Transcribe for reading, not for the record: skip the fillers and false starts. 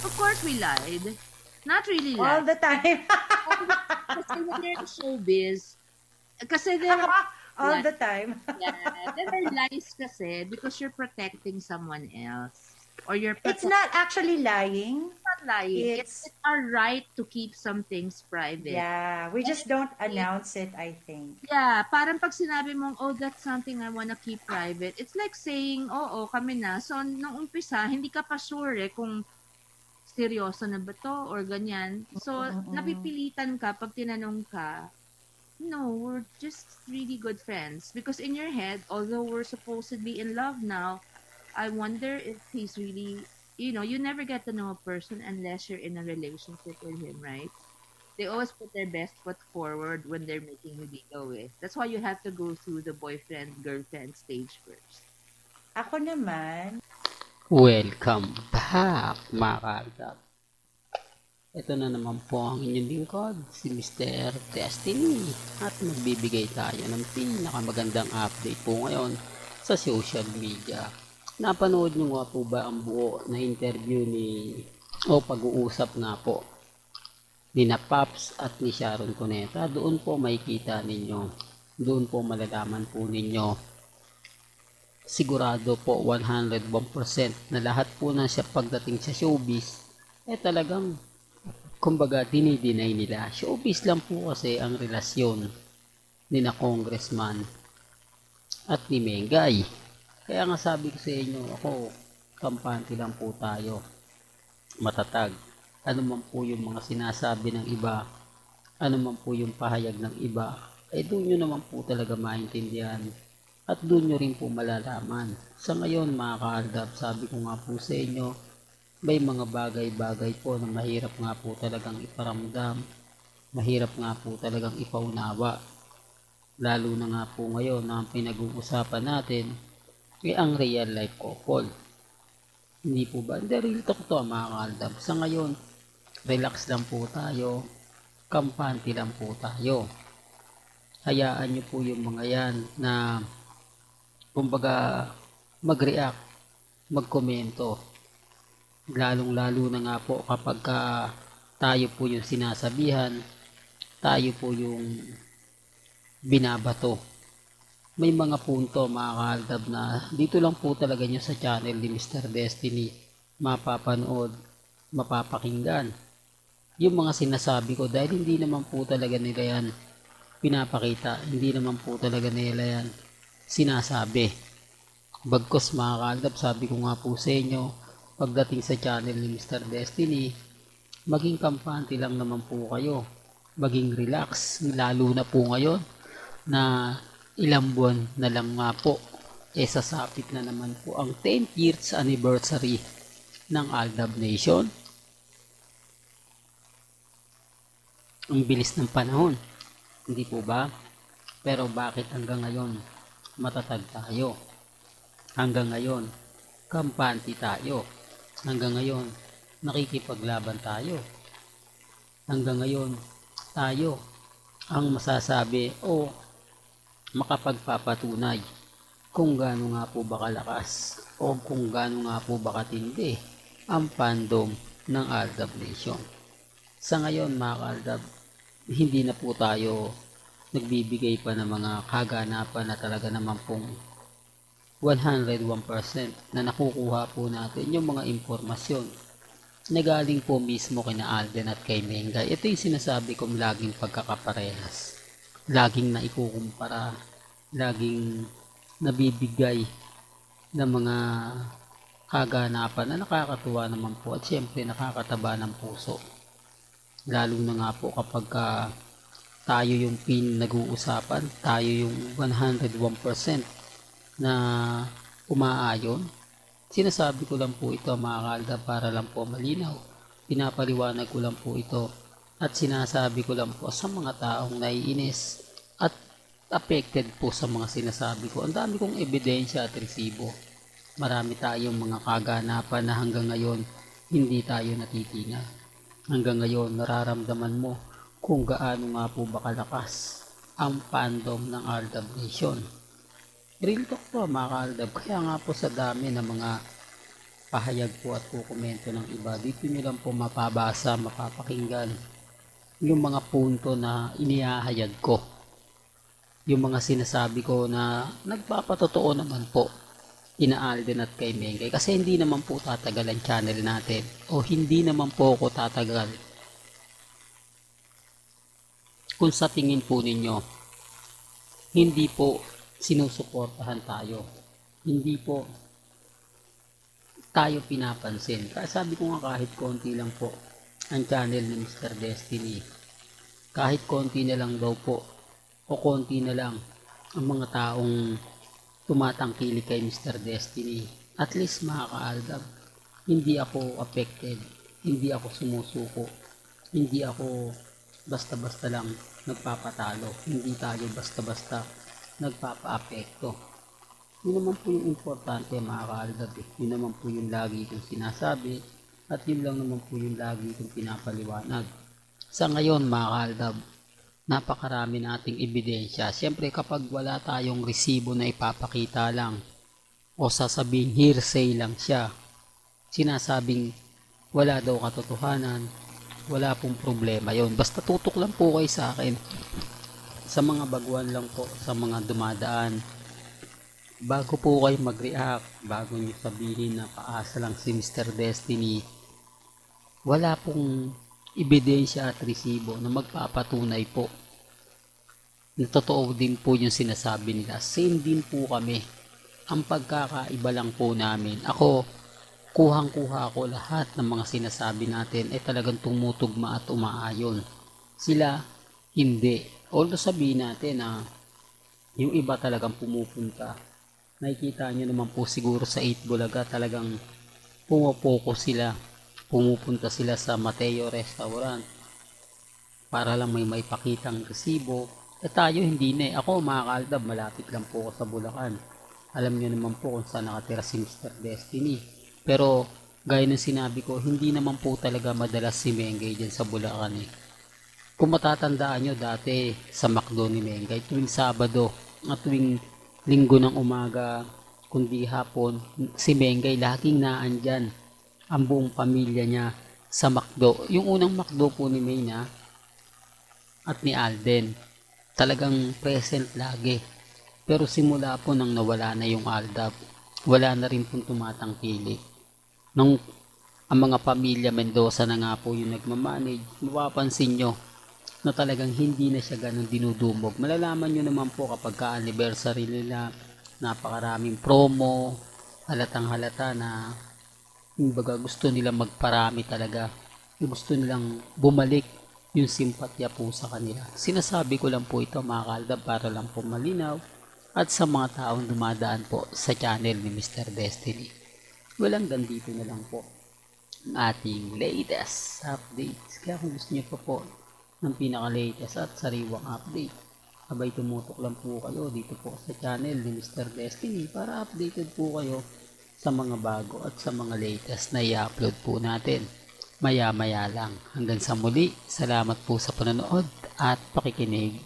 Of course, we lied. Not really All lied. the time. Kasi when you're in showbiz, kasi there are All lies. the time. Yeah, there are lies kasi because you're protecting someone else. Or you're It's protecting, not actually lying. not lying. It's, It's our right to keep some things private. yeah, we And just don't announce it, I think. yeah, parang pag sinabi mong, oh, that's something I wanna keep private, it's like saying, oo, kami na. So, nung umpisa, hindi ka pa sure kung seryoso na ba to or ganyan. So, Mm-mm. napipilitan ka pag tinanong ka, no, we're just really good friends. Because in your head, although we're supposedly in love now, I wonder if he's really, you never get to know a person unless you're in a relationship with him, right? They always put their best foot forward when they're making you legal eh. That's why you have to go through the boyfriend, girlfriend stage first. Ako naman, Welcome back, mga kaagap. Ito na naman po ang inyong lingkod, si Mr. Destiny. At magbibigay tayo ng pinakamagandang update po ngayon sa social media. Napanood nyo nga po ba ang buo na interview o pag-uusap nga po ni na Paps at ni Sharon Cuneta? Doon po makikita ninyo, doon po malalaman po ninyo, sigurado po 101% na lahat po na siya pagdating sa showbiz talagang kumbaga dinideny nila. Showbiz lang po kasi ang relasyon ni na congressman at ni Mengay. Kaya nga sabi ko sa inyo, ako, kampante lang po tayo, matatag. Ano man po yung mga sinasabi ng iba, ano man po yung pahayag ng iba, doon nyo naman po talaga maintindihan at doon nyo rin po malalaman. Sa ngayon mga kaaldab, sabi ko nga po sa inyo, may mga bagay-bagay po na mahirap nga po talagang iparamdam, mahirap nga po talagang ipaunawa. Lalo na nga po ngayon na ang pinag-uusapan natin ang real life couple. Hindi po ba? Hindi, real talk to mga kaaldab. Sa ngayon, relax lang po tayo, kampante lang po tayo. Hayaan nyo po yung mga yan na kumbaga mag-react, magkomento. Lalong-lalo na nga po kapag tayo po yung sinasabihan, tayo po yung binabato. May mga punto mga kaaldab na dito lang po talaga nyo sa channel ni Mr. Destiny mapapanood, mapapakinggan yung mga sinasabi ko dahil hindi naman po talaga nila yan pinapakita, hindi naman po talaga nila yan sinasabi. Bagkos mga kaaldab, sabi ko nga po sa inyo, pagdating sa channel ni Mr. Destiny, maging kampante lang naman po kayo, maging relax, lalo na po ngayon na ilang buwan na lang nga po sasapit na naman po ang 10th years anniversary ng Aldab Nation. Ang bilis ng panahon, hindi po ba? Pero bakit hanggang ngayon matatag tayo? Hanggang ngayon kampante tayo? Hanggang ngayon nakikipaglaban tayo? Hanggang ngayon tayo ang masasabi o makapagpapatunay kung gaano nga po ba kalakas o kung gaano nga po ba katindi ang fandom ng Aldab Nation. Sa ngayon mga Aldab, hindi na po tayo nagbibigay pa ng mga kaganapan na talaga naman pong 101% na nakukuha po natin yung mga impormasyon na galing po mismo kina Alden at kay Mengay. Ito yung sinasabi kong laging pagkakaparehas, laging naikukumpara, laging nabibigay ng mga kaganapan na nakakatuwa naman po at syempre nakakataba ng puso. Lalo na nga po kapag tayo yung pinag-uusapan, tayo yung 101% na umaayon. Sinasabi ko lang po ito mga kaaldab para lang po malinaw. Pinapaliwanag ko lang po ito at sinasabi ko lang po sa mga taong naiinis at affected po sa mga sinasabi ko. Ang dami kong ebidensya at resibo. Marami tayong mga kaganapan na hanggang ngayon hindi tayo natitinag. Hanggang ngayon nararamdaman mo kung gaano nga po ba kalakas ang fandom ng Aldab Nation. Real talk po mga kaaldab, kaya nga po sa dami ng mga pahayag po at po komento ng iba. Dito nyo lang po mapabasa, mapapakinggan yung mga punto na inihahayag ko. Yung mga sinasabi ko na nagpapatotoo naman po kina Alden at kay Mengay. Kasi hindi naman po tatagal ang channel natin. O hindi naman po ako tatagal kung sa tingin po ninyo hindi po sinusuportahan tayo. Hindi po tayo pinapansin. Kaya sabi ko nga kahit konti lang po ang channel ni Mr. Destiny. Kahit konti na lang daw po o konti na lang ang mga taong tumatangkilik kay Mr. Destiny. At least mga ka-Aldab, hindi ako affected. Hindi ako sumusuko. Hindi ako basta-basta lang nagpapatalo. Hindi tayo basta-basta nagpapa-apekto. Yun naman po yung importante mga ka-Aldab. Yun naman po yung lagi kong sinasabi at yun lang naman po yung lagi kong pinapaliwanag. Sa ngayon mga ka-Aldab, napakarami nating ebidensya. Siyempre kapag wala tayong resibo na ipapakita lang o sasabihin hearsay lang siya, sinasabing wala daw katotohanan, wala pong problema yon. Basta tutok lang po kayo sa akin. Sa mga baguhan lang po, sa mga dumadaan. Bago po kayo mag-react, bago nyo sabihin na paasa lang si Mr. Destiny, wala pong ebidensya at resibo na magpapatunay po na totoo din po yung sinasabi nila. Same din po kami. Ang pagkakaiba lang po namin, ako, kuhang-kuha ko lahat ng mga sinasabi natin ay talagang tumutugma at umaayon. Sila, hindi. Although sabihin natin na yung iba talagang pumupunta. Nakikita nyo naman po siguro sa 8 Bulaga talagang pumupokus sila. Pumupunta sila sa Mateo Restaurant para lang may maipakitang resibo. Eh tayo hindi na eh. Ako mga ka-Aldab, malapit lang po ako sa Bulacan. Alam nyo naman po kung saan nakatira si Mr. Destiny. Pero gaya ng sinabi ko, hindi naman po talaga madalas si Mengay dyan sa Bulacan eh. Kung matatandaan nyo dati sa McDo ni Mengay, tuwing Sabado at tuwing Linggo ng umaga, kundi hapon, si Mengay laging naandyan ang buong pamilya niya sa McDo. Yung unang McDo po ni Mayna at ni Alden, talagang present lagi. Pero simula po nang nawala na yung Aldab, wala na rin pong tumatangkilik. Nung ang mga pamilya Mendoza na nga po yung nagmamanage, mapapansin nyo na talagang hindi na siya ganun dinudumog. Malalaman nyo naman po kapag ka-anniversary nila, napakaraming promo, halatang halata na kumbaga gusto nilang magparami talaga. Gusto nilang bumalik yung simpatya po sa kanila. Sinasabi ko lang po ito mga ka-Aldab para lang po malinaw at sa mga taong dumadaan po sa channel ni Mr. Destiny. Walang dito na lang po ang ating latest updates. Kaya kung gusto nyo pa po ng pinaka-latest at sariwang update, abay tumutok lang po kayo dito po sa channel ni Mr. Destiny para updated po kayo sa mga bago at sa mga latest na i-upload po natin maya maya lang. Hanggang sa muli, salamat po sa panonood at pakikinig.